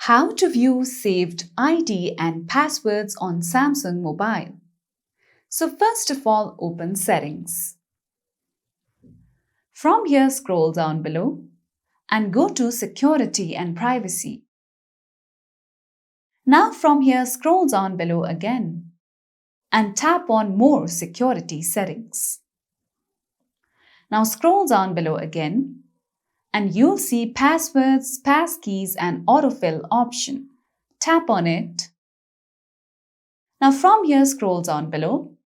How to view saved ID and passwords on Samsung Mobile. So first of all, open Settings. From here, scroll down below and go to Security and Privacy. Now from here, scroll down below again and tap on More Security Settings. Now scroll down below again and you'll see Passwords, Passkeys and Autofill option. Tap on it. Now from here, scroll down below.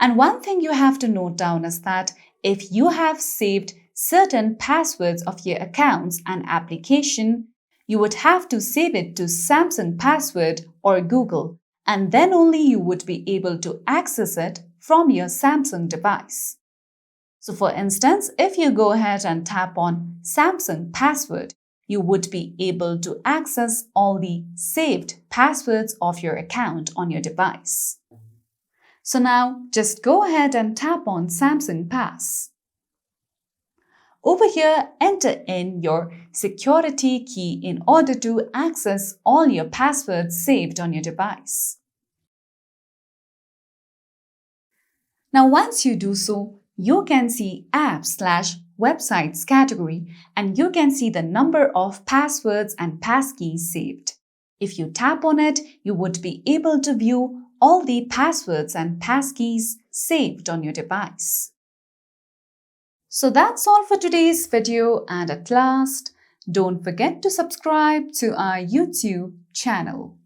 And one thing you have to note down is that if you have saved certain passwords of your accounts and application, you would have to save it to Samsung Password or Google, and then only you would be able to access it from your Samsung device. So for instance, if you go ahead and tap on Samsung Password, you would be able to access all the saved passwords of your account on your device. So now just go ahead and tap on Samsung Pass. Over here, enter in your security key in order to access all your passwords saved on your device. Now once you do so, you can see Apps/Websites category and you can see the number of passwords and passkeys saved. If you tap on it, you would be able to view all the passwords and passkeys saved on your device. So that's all for today's video, and at last, don't forget to subscribe to our YouTube channel.